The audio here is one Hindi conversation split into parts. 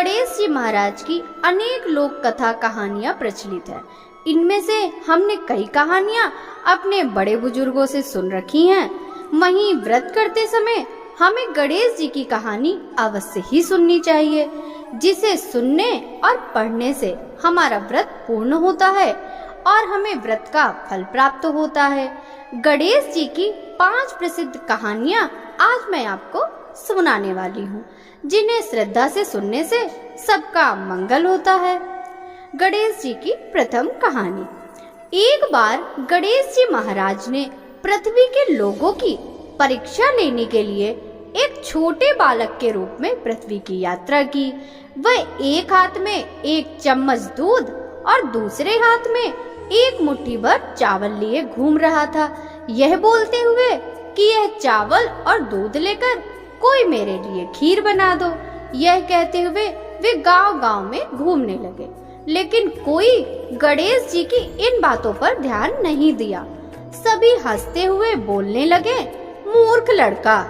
गणेश जी महाराज की अनेक लोक कथा कहानियां प्रचलित है। इनमें से हमने कई कहानियां अपने बड़े बुजुर्गों से सुन रखी हैं। वहीं व्रत करते समय हमें गणेश जी की कहानी अवश्य ही सुननी चाहिए, जिसे सुनने और पढ़ने से हमारा व्रत पूर्ण होता है और हमें व्रत का फल प्राप्त होता है। गणेश जी की 5 प्रसिद्ध कहानियां आज मैं आपको सुनाने वाली हूँ, जिन्हें श्रद्धा से सुनने से सबका मंगल होता है। गणेश जी की प्रथम कहानी। एक बार गणेश जी महाराज ने पृथ्वी के लोगों की परीक्षा लेने के लिए एक छोटे बालक के रूप में पृथ्वी की यात्रा की। वह एक हाथ में एक चम्मच दूध और दूसरे हाथ में एक मुट्ठी भर चावल लिए घूम रहा था, यह बोलते हुए कि यह चावल और दूध लेकर कोई मेरे लिए खीर बना दो। यह कहते हुए वे गांव-गांव में घूमने लगे, लेकिन कोई गणेश जी की इन बातों पर ध्यान नहीं दिया। सभी हंसते हुए बोलने लगे, मूर्ख लड़का,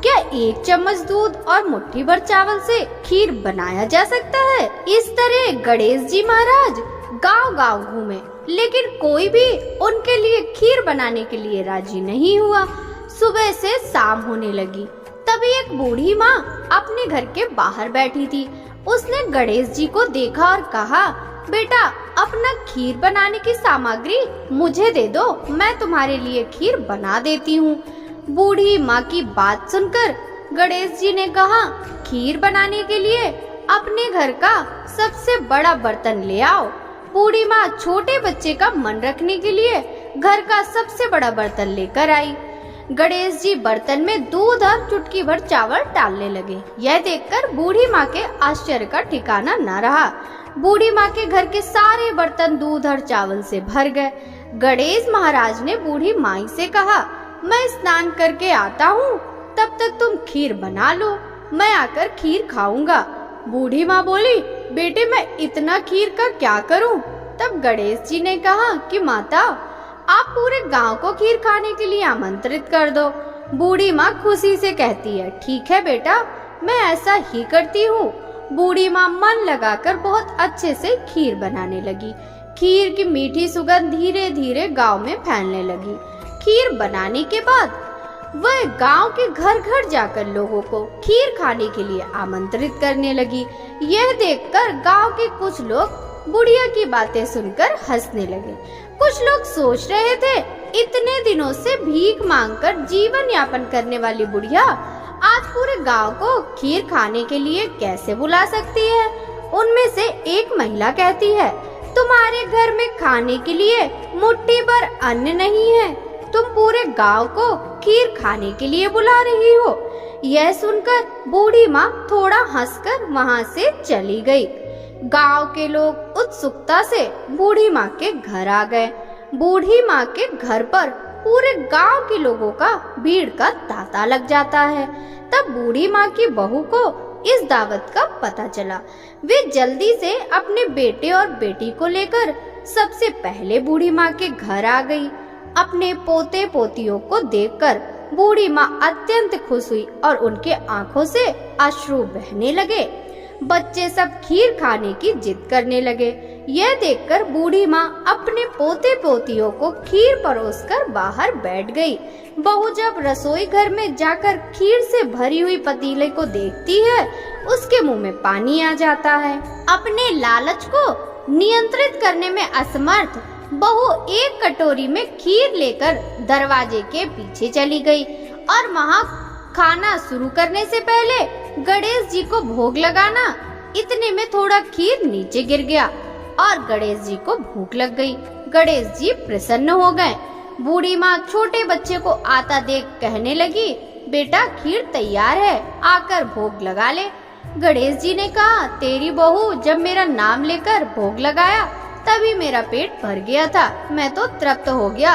क्या एक चम्मच दूध और मुट्ठी भर चावल से खीर बनाया जा सकता है? इस तरह गणेश जी महाराज गांव-गांव घूमे, लेकिन कोई भी उनके लिए खीर बनाने के लिए राजी नहीं हुआ। सुबह से शाम होने लगी, तभी एक बूढ़ी माँ अपने घर के बाहर बैठी थी। उसने गणेश जी को देखा और कहा, बेटा, अपना खीर बनाने की सामग्री मुझे दे दो, मैं तुम्हारे लिए खीर बना देती हूँ। बूढ़ी माँ की बात सुनकर गणेश जी ने कहा, खीर बनाने के लिए अपने घर का सबसे बड़ा बर्तन ले आओ। बूढ़ी माँ छोटे बच्चे का मन रखने के लिए घर का सबसे बड़ा बर्तन लेकर आई। गणेश जी बर्तन में दूध और चुटकी भर चावल डालने लगे। यह देखकर बूढ़ी माँ के आश्चर्य का ठिकाना न रहा। बूढ़ी माँ के घर के सारे बर्तन दूध और चावल से भर गए। गणेश महाराज ने बूढ़ी माई से कहा, मैं स्नान करके आता हूँ, तब तक तुम खीर बना लो, मैं आकर खीर खाऊंगा। बूढ़ी माँ बोली, बेटे, मैं इतना खीर का क्या करूँ? तब गणेश जी ने कहा कि माता, आप पूरे गांव को खीर खाने के लिए आमंत्रित कर दो। बूढ़ी माँ खुशी से कहती है, ठीक है बेटा, मैं ऐसा ही करती हूँ। बूढ़ी माँ मन लगाकर बहुत अच्छे से खीर बनाने लगी। खीर की मीठी सुगंध धीरे धीरे गांव में फैलने लगी। खीर बनाने के बाद वह गांव के घर घर जाकर लोगों को खीर खाने के लिए आमंत्रित करने लगी। यह देखकर गांव के कुछ लोग बुढ़िया की बातें सुनकर हंसने लगे। कुछ लोग सोच रहे थे, इतने दिनों से भीख मांगकर जीवन यापन करने वाली बुढ़िया आज पूरे गांव को खीर खाने के लिए कैसे बुला सकती है। उनमें से एक महिला कहती है, तुम्हारे घर में खाने के लिए मुट्ठी भर अन्न नहीं है, तुम पूरे गांव को खीर खाने के लिए बुला रही हो। यह सुनकर बूढ़ी माँ थोड़ा हंसकर वहाँ से चली गई। गांव के लोग उत्सुकता से बूढ़ी माँ के घर आ गए। बूढ़ी माँ के घर पर पूरे गांव के लोगों का भीड़ का तांता लग जाता है। तब बूढ़ी माँ की बहू को इस दावत का पता चला। वे जल्दी से अपने बेटे और बेटी को लेकर सबसे पहले बूढ़ी माँ के घर आ गई। अपने पोते पोतियों को देखकर बूढ़ी माँ अत्यंत खुश हुई और उनके आंखों से अश्रु बहने लगे। बच्चे सब खीर खाने की जिद करने लगे। यह देखकर बूढ़ी माँ अपने पोते पोतियों को खीर परोसकर बाहर बैठ गई। बहू जब रसोई घर में जाकर खीर से भरी हुई पतीले को देखती है, उसके मुंह में पानी आ जाता है। अपने लालच को नियंत्रित करने में असमर्थ बहू एक कटोरी में खीर लेकर दरवाजे के पीछे चली गई और वहाँ खाना शुरू करने से पहले गणेश जी को भोग लगाना, इतने में थोड़ा खीर नीचे गिर गया और गणेश जी को भूख लग गई। गणेश जी प्रसन्न हो गए। बूढ़ी माँ छोटे बच्चे को आता देख कहने लगी, बेटा, खीर तैयार है, आकर भोग लगा ले। गणेश जी ने कहा, तेरी बहू जब मेरा नाम लेकर भोग लगाया तभी मेरा पेट भर गया था, मैं तो तृप्त हो गया।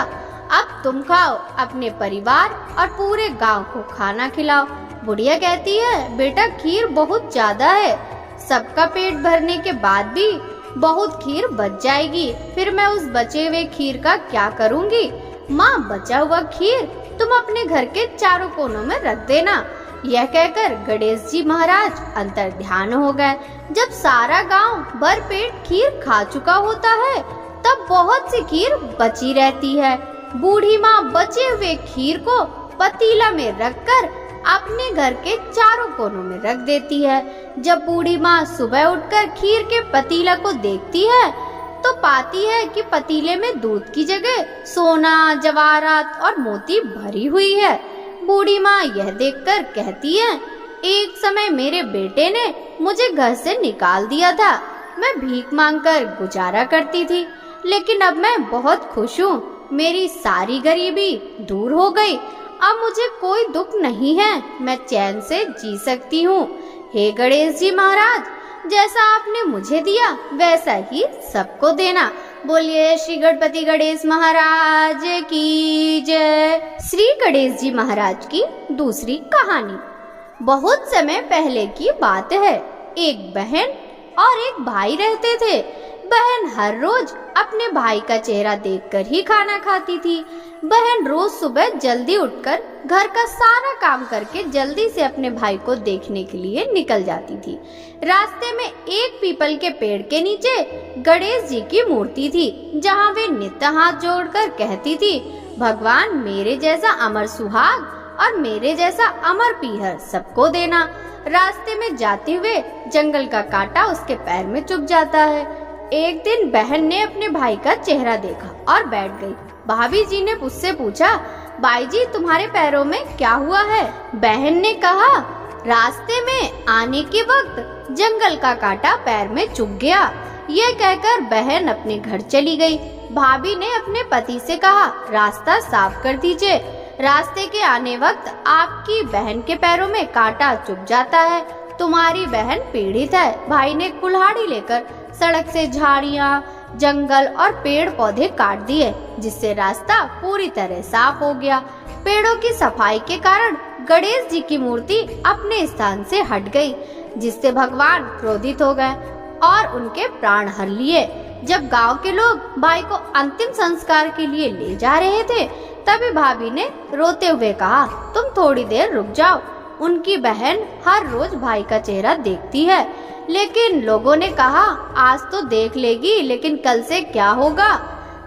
अब तुम खाओ, अपने परिवार और पूरे गांव को खाना खिलाओ। बुढ़िया कहती है, बेटा, खीर बहुत ज्यादा है, सबका पेट भरने के बाद भी बहुत खीर बच जाएगी, फिर मैं उस बचे हुए खीर का क्या करूँगी? माँ, बचा हुआ खीर तुम अपने घर के चारों कोनों में रख देना, यह कहकर गणेश जी महाराज अंतर ध्यान हो गए। जब सारा गांव भरपेट खीर खा चुका होता है तब बहुत सी खीर बची रहती है। बूढ़ी माँ बचे हुए खीर को पतीला में रखकर अपने घर के चारों कोनों में रख देती है। जब बूढ़ी माँ सुबह उठकर खीर के पतीला को देखती है तो पाती है कि पतीले में दूध की जगह सोना, जवाहरात और मोती भरी हुई है। बूढ़ी माँ यह देखकर कहती है, एक समय मेरे बेटे ने मुझे घर से निकाल दिया था। मैं भीख मांगकर गुजारा करती थी, लेकिन अब मैं बहुत खुश हूँ। मेरी सारी गरीबी दूर हो गई। अब मुझे कोई दुख नहीं है, मैं चैन से जी सकती हूँ। हे गणेश जी महाराज, जैसा आपने मुझे दिया वैसा ही सबको देना। बोलिए श्री गणपति गणेश महाराज की जय। श्री गणेश जी महाराज की दूसरी कहानी। बहुत समय पहले की बात है। एक बहन और एक भाई रहते थे। बहन हर रोज अपने भाई का चेहरा देखकर ही खाना खाती थी। बहन रोज सुबह जल्दी उठकर घर का सारा काम करके जल्दी से अपने भाई को देखने के लिए निकल जाती थी। रास्ते में एक पीपल के पेड़ के नीचे गणेश जी की मूर्ति थी, जहाँ वे नित्य हाथ जोड़कर कहती थी, भगवान मेरे जैसा अमर सुहाग और मेरे जैसा अमर पीहर सबको देना। रास्ते में जाते हुए जंगल का कांटा उसके पैर में चुभ जाता है। एक दिन बहन ने अपने भाई का चेहरा देखा और बैठ गई। भाभी जी ने उससे पूछा, भाई जी तुम्हारे पैरों में क्या हुआ है? बहन ने कहा, रास्ते में आने के वक्त जंगल का कांटा पैर में चुभ गया। यह कहकर बहन अपने घर चली गई। भाभी ने अपने पति से कहा, रास्ता साफ कर दीजिए। रास्ते के आने वक्त आपकी बहन के पैरों में कांटा चुभ जाता है। तुम्हारी बहन पीड़ित है। भाई ने कुल्हाड़ी लेकर सड़क से झाड़ियाँ, जंगल और पेड़ पौधे काट दिए, जिससे रास्ता पूरी तरह साफ हो गया। पेड़ों की सफाई के कारण गणेश जी की मूर्ति अपने स्थान से हट गई, जिससे भगवान क्रोधित हो गए और उनके प्राण हर लिए। जब गांव के लोग भाई को अंतिम संस्कार के लिए ले जा रहे थे, तभी भाभी ने रोते हुए कहा, तुम थोड़ी देर रुक जाओ। उनकी बहन हर रोज भाई का चेहरा देखती है, लेकिन लोगों ने कहा आज तो देख लेगी, लेकिन कल से क्या होगा।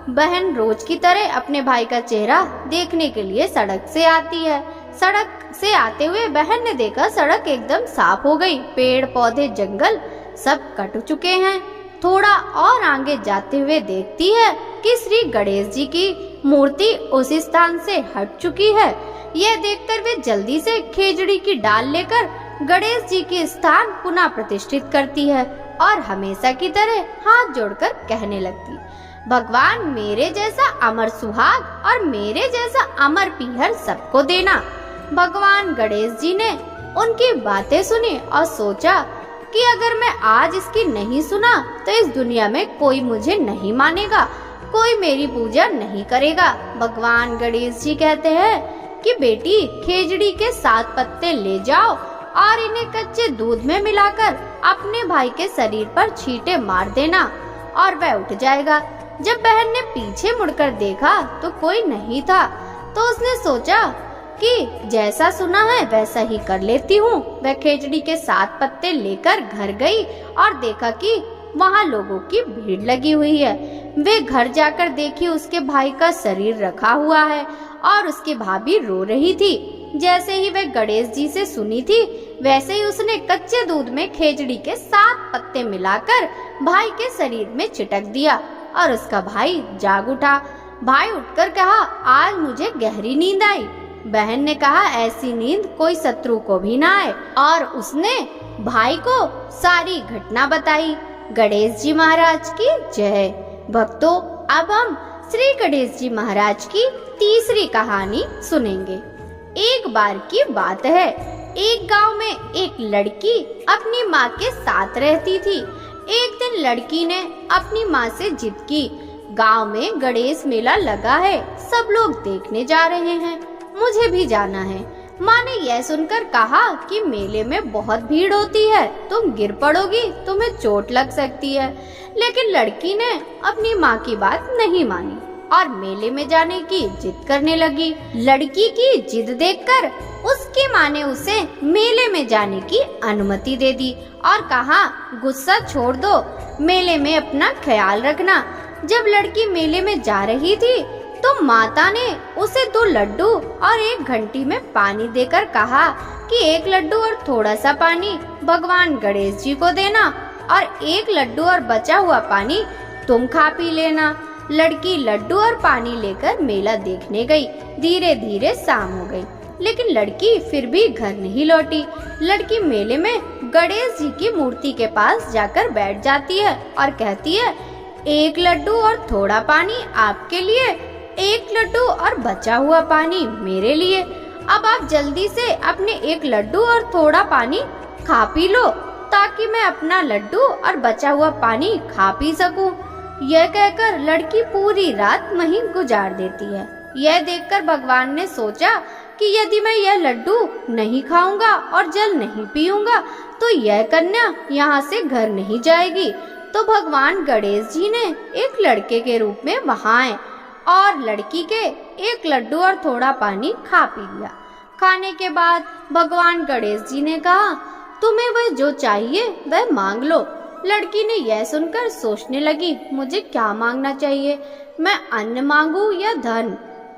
बहन रोज की तरह अपने भाई का चेहरा देखने के लिए सड़क से आती है। सड़क से आते हुए बहन ने देखा सड़क एकदम साफ हो गई। पेड़ पौधे, जंगल सब कट चुके हैं। थोड़ा और आगे जाते हुए देखती है कि श्री गणेश जी की मूर्ति उस स्थान से हट चुकी है। यह देखकर वे जल्दी से खेजड़ी की डाल लेकर गणेश जी के स्थान पुनः प्रतिष्ठित करती है और हमेशा की तरह हाथ जोड़कर कहने लगती, भगवान मेरे जैसा अमर सुहाग और मेरे जैसा अमर पीहर सबको देना। भगवान गणेश जी ने उनकी बातें सुनी और सोचा कि अगर मैं आज इसकी नहीं सुना तो इस दुनिया में कोई मुझे नहीं मानेगा, कोई मेरी पूजा नहीं करेगा। भगवान गणेश जी कहते हैं कि बेटी खेजड़ी के 7 पत्ते ले जाओ और इन्हें कच्चे दूध में मिलाकर अपने भाई के शरीर पर छींटे मार देना और वह उठ जाएगा। जब बहन ने पीछे मुड़कर देखा तो कोई नहीं था, तो उसने सोचा कि जैसा सुना है वैसा ही कर लेती हूँ। वह खेजड़ी के 7 पत्ते लेकर घर गई और देखा कि वहाँ लोगों की भीड़ लगी हुई है। वे घर जाकर देखी उसके भाई का शरीर रखा हुआ है और उसकी भाभी रो रही थी। जैसे ही वह गणेश जी से सुनी थी, वैसे ही उसने कच्चे दूध में खेजड़ी के 7 पत्ते मिलाकर भाई के शरीर में छिटक दिया और उसका भाई जाग उठा। भाई उठकर कहा, आज मुझे गहरी नींद आई। बहन ने कहा, ऐसी नींद कोई शत्रु को भी ना आए, और उसने भाई को सारी घटना बताई। गणेश जी महाराज की जय। भक्तों, अब हम श्री गणेश जी महाराज की तीसरी कहानी सुनेंगे। एक बार की बात है, एक गांव में एक लड़की अपनी माँ के साथ रहती थी। एक दिन लड़की ने अपनी माँ से जिद की, गांव में गणेश मेला लगा है, सब लोग देखने जा रहे हैं, मुझे भी जाना है। माँ ने यह सुनकर कहा कि मेले में बहुत भीड़ होती है, तुम गिर पड़ोगी, तुम्हें चोट लग सकती है। लेकिन लड़की ने अपनी माँ की बात नहीं मानी और मेले में जाने की जिद करने लगी। लड़की की जिद देखकर उसकी माँ ने उसे मेले में जाने की अनुमति दे दी और कहा, गुस्सा छोड़ दो, मेले में अपना ख्याल रखना। जब लड़की मेले में जा रही थी तो माता ने उसे 2 लड्डू और 1 घंटी में पानी देकर कहा कि 1 लड्डू और थोड़ा सा पानी भगवान गणेश जी को देना और 1 लड्डू और बचा हुआ पानी तुम खा पी लेना। लड़की लड्डू और पानी लेकर मेला देखने गई। धीरे धीरे शाम हो गई, लेकिन लड़की फिर भी घर नहीं लौटी। लड़की मेले में गणेश जी की मूर्ति के पास जाकर बैठ जाती है और कहती है, 1 लड्डू और थोड़ा पानी आपके लिए, 1 लड्डू और बचा हुआ पानी मेरे लिए। अब आप जल्दी से अपने 1 लड्डू और थोड़ा पानी खा पी लो ताकि मैं अपना लड्डू और बचा हुआ पानी खा पी सकूं। यह कहकर लड़की पूरी रात वहीं गुजार देती है। यह देखकर भगवान ने सोचा कि यदि मैं यह लड्डू नहीं खाऊंगा और जल नहीं पीऊंगा तो यह कन्या यहाँ से घर नहीं जाएगी। तो भगवान गणेश जी ने एक लड़के के रूप में वहाँ आए और लड़की के 1 लड्डू और थोड़ा पानी खा पी लिया। खाने के बाद भगवान गणेश जी ने कहा, तुम्हें वह जो चाहिए वह मांग लो। लड़की ने यह सुनकर सोचने लगी, मुझे क्या मांगना चाहिए? मैं अन्न मांगू या धन,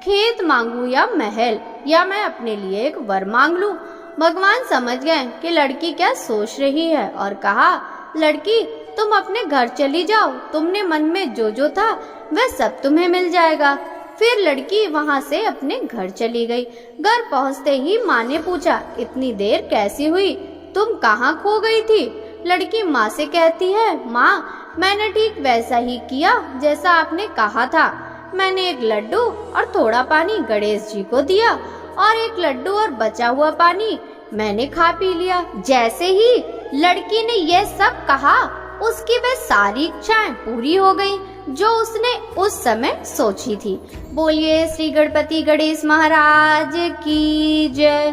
खेत मांगू या महल, या मैं अपने लिए एक वर मांग लूं? भगवान समझ गए कि लड़की क्या सोच रही है और कहा, लड़की तुम अपने घर चली जाओ, तुमने मन में जो था वह सब तुम्हें मिल जाएगा। फिर लड़की वहाँ से अपने घर चली गई। घर पहुँचते ही माँ ने पूछा, इतनी देर कैसी हुई, तुम कहाँ खो गई थी? लड़की माँ से कहती है, माँ मैंने ठीक वैसा ही किया जैसा आपने कहा था। मैंने 1 लड्डू और थोड़ा पानी गणेश जी को दिया और 1 लड्डू और बचा हुआ पानी मैंने खा पी लिया। जैसे ही लड़की ने यह सब कहा, उसकी वह सारी इच्छाएं पूरी हो गई जो उसने उस समय सोची थी। बोलिए श्री गणपति गणेश महाराज की जय।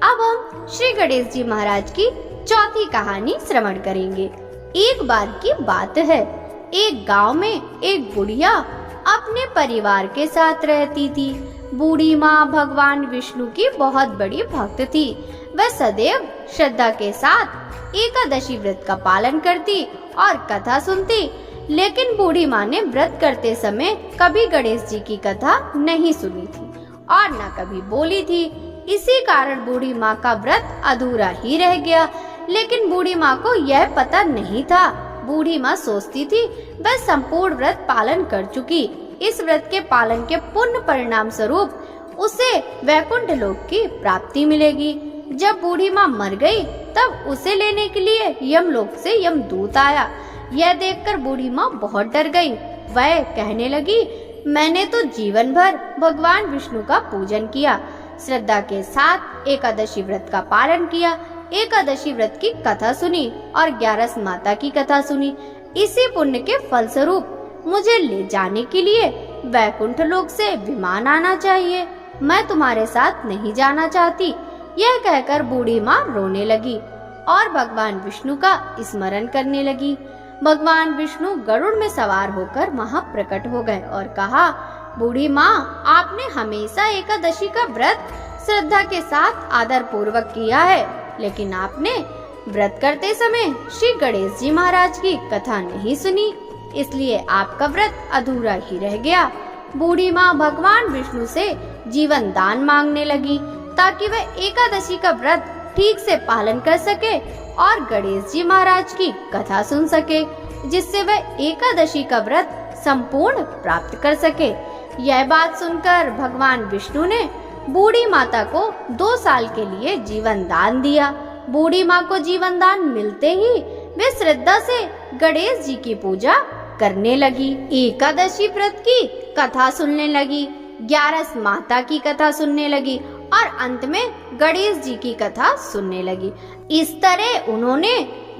अब हम श्री गणेश जी महाराज की चौथी कहानी श्रवण करेंगे। एक बार की बात है, एक गांव में एक बुढ़िया अपने परिवार के साथ रहती थी। बूढ़ी माँ भगवान विष्णु की बहुत बड़ी भक्त थी। वह सदैव श्रद्धा के साथ एकादशी व्रत का पालन करती और कथा सुनती, लेकिन बूढ़ी माँ ने व्रत करते समय कभी गणेश जी की कथा नहीं सुनी थी और न कभी बोली थी। इसी कारण बूढ़ी माँ का व्रत अधूरा ही रह गया। लेकिन बूढ़ी माँ को यह पता नहीं था। बूढ़ी माँ सोचती थी वह संपूर्ण व्रत पालन कर चुकी। इस व्रत के पालन के पुण्य परिणाम स्वरूप उसे वैकुंठ लोक की प्राप्ति मिलेगी। जब बूढ़ी माँ मर गई तब उसे लेने के लिए यमलोक से यमदूत आया। यह देखकर बूढ़ी माँ बहुत डर गई। वह कहने लगी, मैंने तो जीवन भर भगवान विष्णु का पूजन किया, श्रद्धा के साथ एकादशी व्रत का पालन किया, एकादशी व्रत की कथा सुनी और 11 माता की कथा सुनी। इसी पुण्य के फलस्वरूप मुझे ले जाने के लिए वैकुंठ लोक से विमान आना चाहिए। मैं तुम्हारे साथ नहीं जाना चाहती। यह कहकर बूढ़ी माँ रोने लगी और भगवान विष्णु का स्मरण करने लगी। भगवान विष्णु गरुड़ में सवार होकर वहाँ प्रकट हो गए और कहा, बूढ़ी माँ आपने हमेशा एकादशी का व्रत श्रद्धा के साथ आदर पूर्वक किया है, लेकिन आपने व्रत करते समय श्री गणेश जी महाराज की कथा नहीं सुनी, इसलिए आपका व्रत अधूरा ही रह गया। बूढ़ी माँ भगवान विष्णु से जीवन दान मांगने लगी ताकि वह एकादशी का व्रत ठीक से पालन कर सके और गणेश जी महाराज की कथा सुन सके, जिससे वह एकादशी का व्रत संपूर्ण प्राप्त कर सके। यह बात सुनकर भगवान विष्णु ने बूढ़ी माता को 2 साल के लिए जीवन दान दिया। बूढ़ी माँ को जीवन दान मिलते ही वे श्रद्धा से गणेश जी की पूजा करने लगी, एकादशी व्रत की कथा सुनने लगी, 11 माता की कथा सुनने लगी और अंत में गणेश जी की कथा सुनने लगी। इस तरह उन्होंने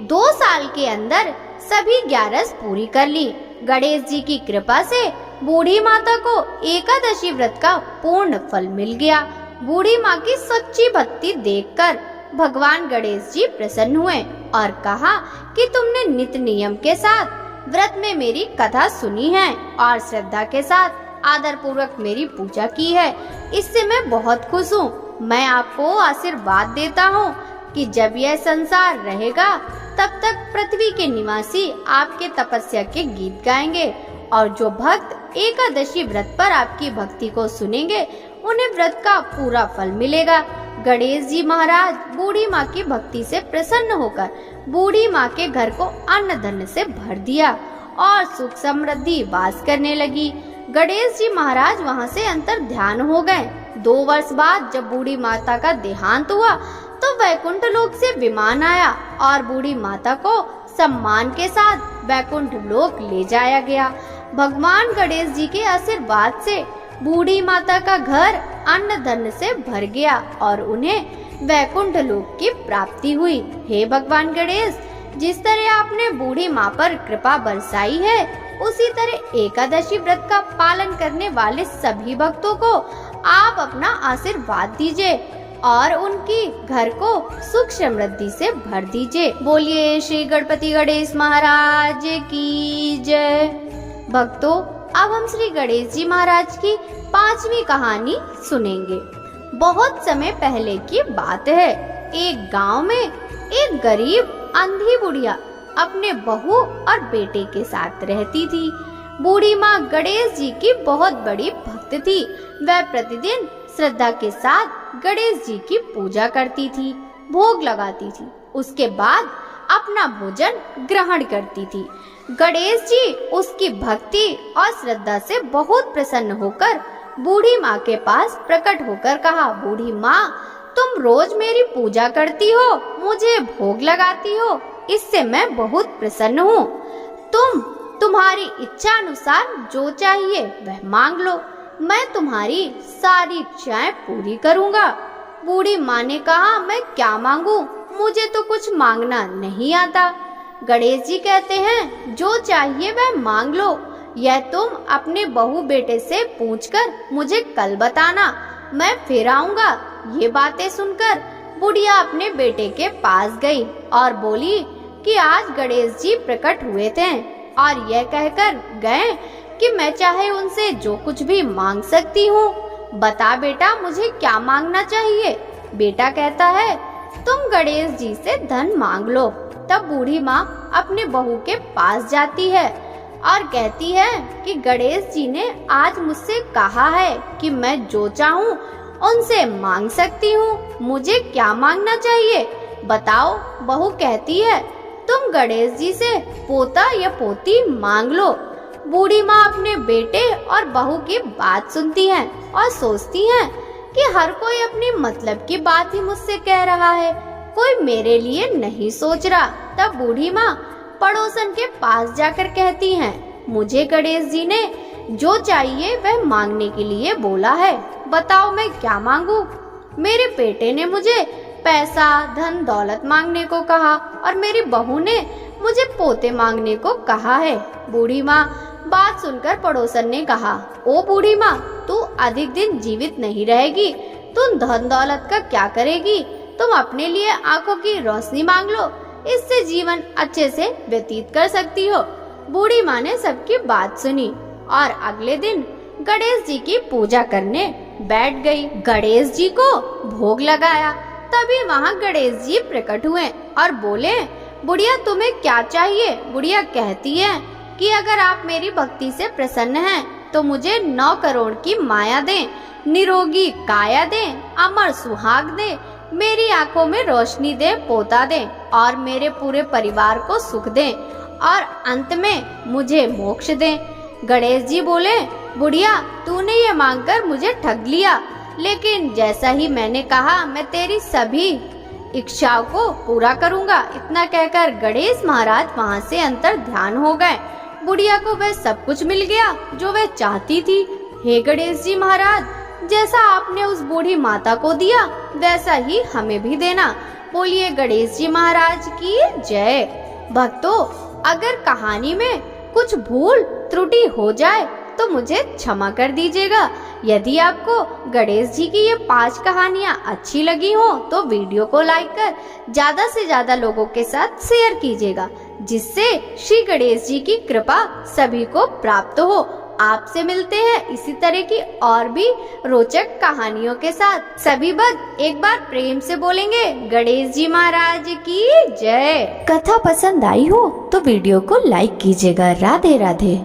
2 साल के अंदर सभी 11 पूरी कर ली। गणेश जी की कृपा से बूढ़ी माता को एकादशी व्रत का पूर्ण फल मिल गया। बूढ़ी माँ की सच्ची भक्ति देखकर भगवान गणेश जी प्रसन्न हुए और कहा कि तुमने नित्य नियम के साथ व्रत में मेरी कथा सुनी है और श्रद्धा के साथ आदर पूर्वक मेरी पूजा की है, इससे मैं बहुत खुश हूँ। मैं आपको आशीर्वाद देता हूँ कि जब यह संसार रहेगा तब तक पृथ्वी के निवासी आपके तपस्या के गीत गाएंगे और जो भक्त एकादशी व्रत पर आपकी भक्ति को सुनेंगे उन्हें व्रत का पूरा फल मिलेगा। गणेश जी महाराज बूढ़ी माँ की भक्ति से प्रसन्न होकर बूढ़ी माँ के घर को अन्न धन से भर दिया और सुख समृद्धि वास करने लगी। गणेश जी महाराज वहाँ से अंतर ध्यान हो गए। 2 वर्ष बाद जब बूढ़ी माता का देहांत हुआ तो वैकुंठ लोक से विमान आया और बूढ़ी माता को सम्मान के साथ वैकुंठ लोक ले जाया गया। भगवान गणेश जी के आशीर्वाद से बूढ़ी माता का घर अन्न धन से भर गया और उन्हें वैकुंठ लोक की प्राप्ति हुई। हे भगवान गणेश, जिस तरह आपने बूढ़ी माँ पर कृपा बरसाई है उसी तरह एकादशी व्रत का पालन करने वाले सभी भक्तों को आप अपना आशीर्वाद दीजिए और उनकी घर को सुख समृद्धि से भर दीजिए। बोलिए श्री गणपति गणेश महाराज की जय। भक्तों, अब हम श्री गणेश जी महाराज की 5वीं कहानी सुनेंगे। बहुत समय पहले की बात है। एक गांव में एक गरीब अंधी बुढ़िया अपने बहू और बेटे के साथ रहती थी। बूढ़ी माँ गणेश जी की बहुत बड़ी भक्त थी। वह प्रतिदिन श्रद्धा के साथ गणेश जी की पूजा करती थी, भोग लगाती थी, उसके बाद अपना भोजन ग्रहण करती थी। गणेश जी उसकी भक्ति और श्रद्धा से बहुत प्रसन्न होकर बूढ़ी माँ के पास प्रकट होकर कहा, बूढ़ी माँ, तुम रोज मेरी पूजा करती हो, मुझे भोग लगाती हो, इससे मैं बहुत प्रसन्न हूँ। तुम्हारी इच्छा अनुसार जो चाहिए वह मांग लो, मैं तुम्हारी सारी इच्छाएं पूरी करूँगा। बूढ़ी माँ ने कहा, मैं क्या मांगू, मुझे तो कुछ मांगना नहीं आता। गणेश जी कहते हैं, जो चाहिए वह मांग लो, यह तुम अपने बहू बेटे से पूछकर मुझे कल बताना, मैं फिर आऊंगा। ये बातें सुनकर बुढ़िया अपने बेटे के पास गई और बोली कि आज गणेश जी प्रकट हुए थे और यह कहकर गए कि मैं चाहे उनसे जो कुछ भी मांग सकती हूँ। बता बेटा, मुझे क्या मांगना चाहिए। बेटा कहता है, तुम गणेश जी से धन मांग लो। तब बूढ़ी माँ अपने बहू के पास जाती है और कहती है कि गणेश जी ने आज मुझसे कहा है कि मैं जो चाहूँ उनसे मांग सकती हूँ, मुझे क्या मांगना चाहिए बताओ। बहू कहती है, तुम गणेश जी से पोता या पोती मांग लो। बूढ़ी माँ अपने बेटे और बहू की बात सुनती है और सोचती है कि हर कोई अपनी मतलब की बात ही मुझसे कह रहा है, कोई मेरे लिए नहीं सोच रहा। तब बूढ़ी माँ पड़ोसन के पास जाकर कहती है, मुझे गणेश जी ने जो चाहिए वह मांगने के लिए बोला है, बताओ मैं क्या मांगू। मेरे बेटे ने मुझे पैसा धन दौलत मांगने को कहा और मेरी बहू ने मुझे पोते मांगने को कहा है। बूढ़ी माँ बात सुनकर पड़ोसन ने कहा, ओ बूढ़ी माँ, तू अधिक दिन जीवित नहीं रहेगी, तुम धन दौलत का क्या करेगी, तुम अपने लिए आंखों की रोशनी मांग लो, इससे जीवन अच्छे से व्यतीत कर सकती हो। बूढ़ी माँ ने सबकी बात सुनी और अगले दिन गणेश जी की पूजा करने बैठ गई। गणेश जी को भोग लगाया। तभी वहाँ गणेश जी प्रकट हुए और बोले, बुढ़िया तुम्हें क्या चाहिए। बुढ़िया कहती है कि अगर आप मेरी भक्ति से प्रसन्न हैं तो मुझे 9 करोड़ की माया दें, निरोगी काया दें, अमर सुहाग दें, मेरी आंखों में रोशनी दे, पोता दें और मेरे पूरे परिवार को सुख दें और अंत में मुझे मोक्ष दें। गणेश जी बोले, बुढ़िया तूने ये मांगकर मुझे ठग लिया, लेकिन जैसा ही मैंने कहा मैं तेरी सभी इच्छाओं को पूरा करूंगा। इतना कहकर गणेश महाराज वहाँ से अंतर ध्यान हो गए। बुढ़िया को वह सब कुछ मिल गया जो वह चाहती थी। हे गणेश जी महाराज, जैसा आपने उस बूढ़ी माता को दिया वैसा ही हमें भी देना। बोलिए गणेश जी महाराज की जय। भक्तों, अगर कहानी में कुछ भूल त्रुटि हो जाए तो मुझे क्षमा कर दीजिएगा। यदि आपको गणेश जी की ये 5 कहानियाँ अच्छी लगी हो तो वीडियो को लाइक कर ज्यादा से ज्यादा लोगों के साथ शेयर कीजिएगा, जिससे श्री गणेश जी की कृपा सभी को प्राप्त हो। आपसे मिलते हैं इसी तरह की और भी रोचक कहानियों के साथ। सभी भक्त एक बार प्रेम से बोलेंगे गणेश जी महाराज की जय। कथा पसंद आई हो तो वीडियो को लाइक कीजिएगा। राधे राधे।